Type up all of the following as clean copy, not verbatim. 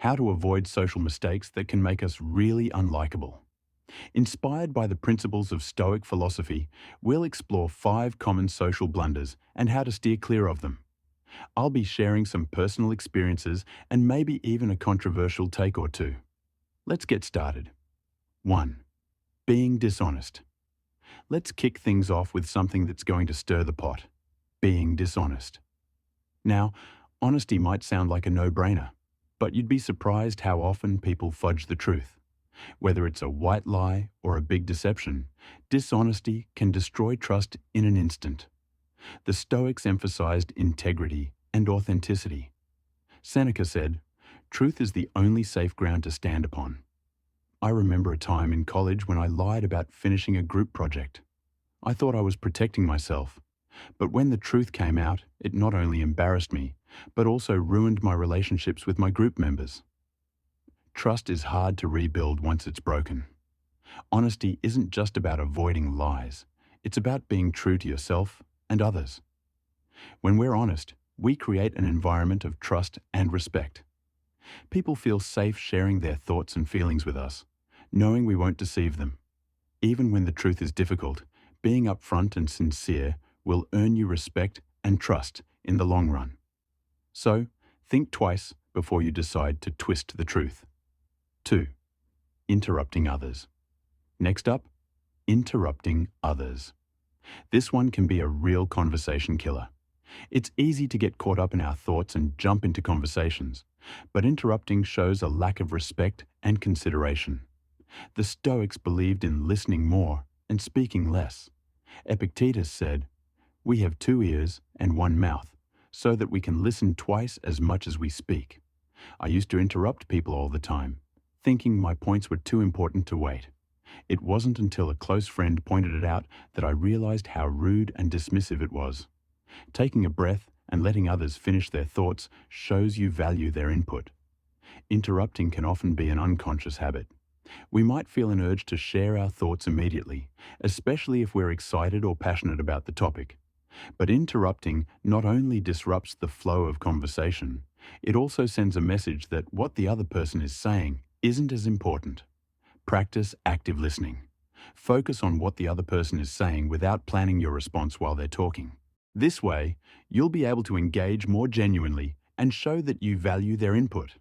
how to avoid social mistakes that can make us really unlikable. Inspired by the principles of Stoic philosophy, we'll explore 5 common social blunders and how to steer clear of them. I'll be sharing some personal experiences and maybe even a controversial take or two. Let's get started. 1. Being dishonest. Let's kick things off with something that's going to stir the pot. Being dishonest. Now, honesty might sound like a no-brainer, but you'd be surprised how often people fudge the truth. Whether it's a white lie or a big deception, dishonesty can destroy trust in an instant. The Stoics emphasized integrity and authenticity. Seneca said, "Truth is the only safe ground to stand upon." I remember a time in college when I lied about finishing a group project. I thought I was protecting myself, but when the truth came out, it not only embarrassed me, but also ruined my relationships with my group members. Trust is hard to rebuild once it's broken. Honesty isn't just about avoiding lies. It's about being true to yourself and others. When we're honest, we create an environment of trust and respect. People feel safe sharing their thoughts and feelings with us, knowing we won't deceive them. Even when the truth is difficult, being upfront and sincere will earn you respect and trust in the long run. So, think twice before you decide to twist the truth. 2. Interrupting others. Next up, interrupting others. This one can be a real conversation killer. It's easy to get caught up in our thoughts and jump into conversations, but interrupting shows a lack of respect and consideration. The Stoics believed in listening more and speaking less. Epictetus said, "We have 2 ears and 1 mouth, so that we can listen twice as much as we speak." I used to interrupt people all the time, thinking my points were too important to wait. It wasn't until a close friend pointed it out that I realized how rude and dismissive it was. Taking a breath and letting others finish their thoughts shows you value their input. Interrupting can often be an unconscious habit. We might feel an urge to share our thoughts immediately, especially if we're excited or passionate about the topic. But interrupting not only disrupts the flow of conversation, it also sends a message that what the other person is saying isn't as important. Practice active listening. Focus on what the other person is saying without planning your response while they're talking. This way, you'll be able to engage more genuinely and show that you value their input.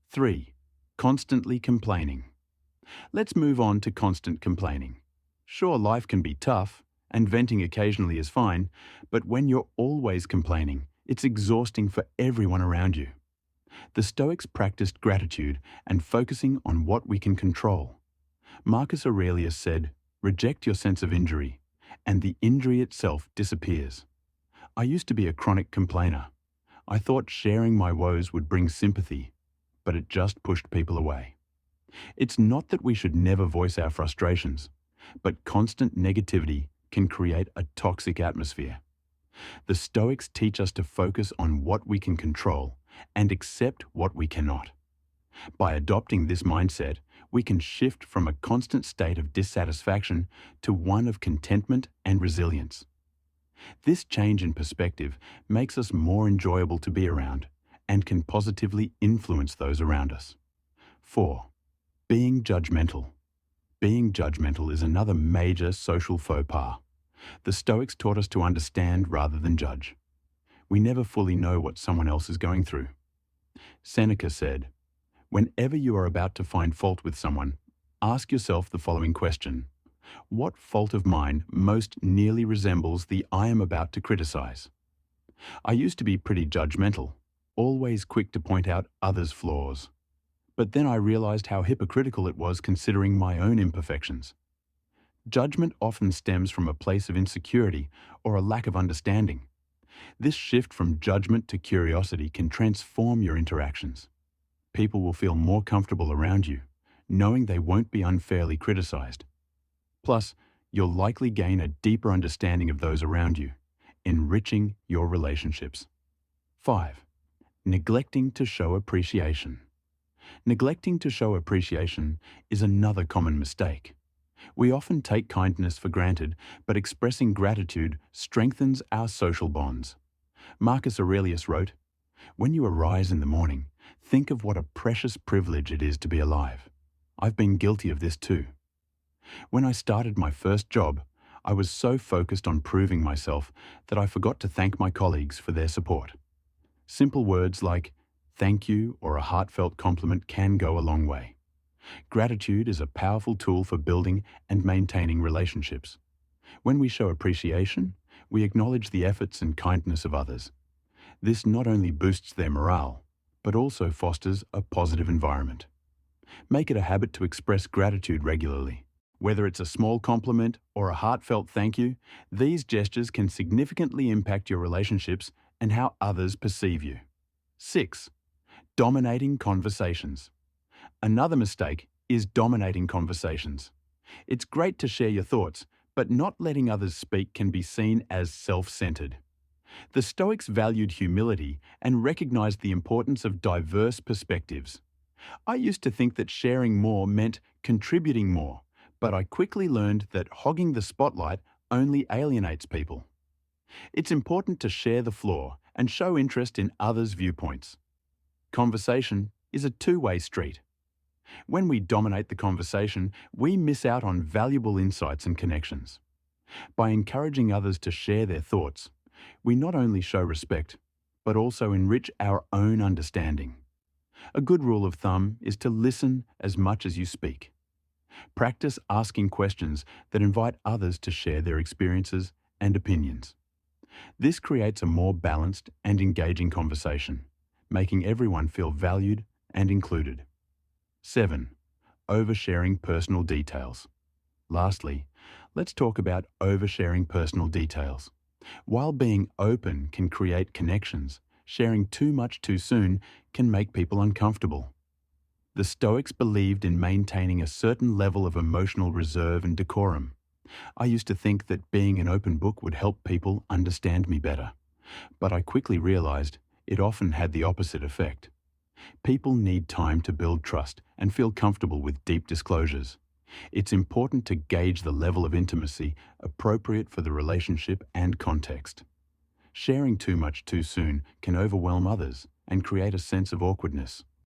3. Constantly complaining. Let's move on to constant complaining. Sure, life can be tough, and venting occasionally is fine, but when you're always complaining, it's exhausting for everyone around you. The Stoics practiced gratitude and focusing on what we can control. Marcus Aurelius said, "Reject your sense of injury, and the injury itself disappears." I used to be a chronic complainer. I thought sharing my woes would bring sympathy, but it just pushed people away. It's not that we should never voice our frustrations, but constant negativity can create a toxic atmosphere. The Stoics teach us to focus on what we can control and accept what we cannot. By adopting this mindset, we can shift from a constant state of dissatisfaction to one of contentment and resilience. This change in perspective makes us more enjoyable to be around and can positively influence those around us. 4. Being judgmental. Being judgmental is another major social faux pas. The Stoics taught us to understand rather than judge. We never fully know what someone else is going through. Seneca said, "Whenever you are about to find fault with someone, ask yourself the following question: what fault of mine most nearly resembles the I am about to criticize?" I used to be pretty judgmental, always quick to point out others' flaws. But then I realized how hypocritical it was considering my own imperfections. Judgment often stems from a place of insecurity or a lack of understanding. This shift from judgment to curiosity can transform your interactions. People will feel more comfortable around you, knowing they won't be unfairly criticized. Plus, you'll likely gain a deeper understanding of those around you, enriching your relationships. 5. Neglecting to show appreciation. Neglecting to show appreciation is another common mistake. We often take kindness for granted, but expressing gratitude strengthens our social bonds. Marcus Aurelius wrote, "When you arise in the morning, Think of what a precious privilege it is to be alive. I've been guilty of this too. When I started my first job, I was so focused on proving myself that I forgot to thank my colleagues for their support. Simple words like thank you or a heartfelt compliment can go a long way. Gratitude is a powerful tool for building and maintaining relationships. When we show appreciation, we acknowledge the efforts and kindness of others. This not only boosts their morale, but also fosters a positive environment. Make it a habit to express gratitude regularly. Whether it's a small compliment or a heartfelt thank you, these gestures can significantly impact your relationships and how others perceive you. 6. Dominating conversations. Another mistake is dominating conversations. It's great to share your thoughts, but not letting others speak can be seen as self-centered. The Stoics valued humility and recognized the importance of diverse perspectives. I used to think that sharing more meant contributing more, but I quickly learned that hogging the spotlight only alienates people. It's important to share the floor and show interest in others' viewpoints. Conversation is a two-way street. When we dominate the conversation, we miss out on valuable insights and connections. By encouraging others to share their thoughts, we not only show respect, but also enrich our own understanding. A good rule of thumb is to listen as much as you speak. Practice asking questions that invite others to share their experiences and opinions. This creates a more balanced and engaging conversation, making everyone feel valued and included. 7. Oversharing personal details. Lastly, let's talk about oversharing personal details. While being open can create connections, sharing too much too soon can make people uncomfortable. The Stoics believed in maintaining a certain level of emotional reserve and decorum. I used to think that being an open book would help people understand me better, but I quickly realized it often had the opposite effect. People need time to build trust and feel comfortable with deep disclosures. It's important to gauge the level of intimacy appropriate for the relationship and context. Sharing too much too soon can overwhelm others and create a sense of awkwardness.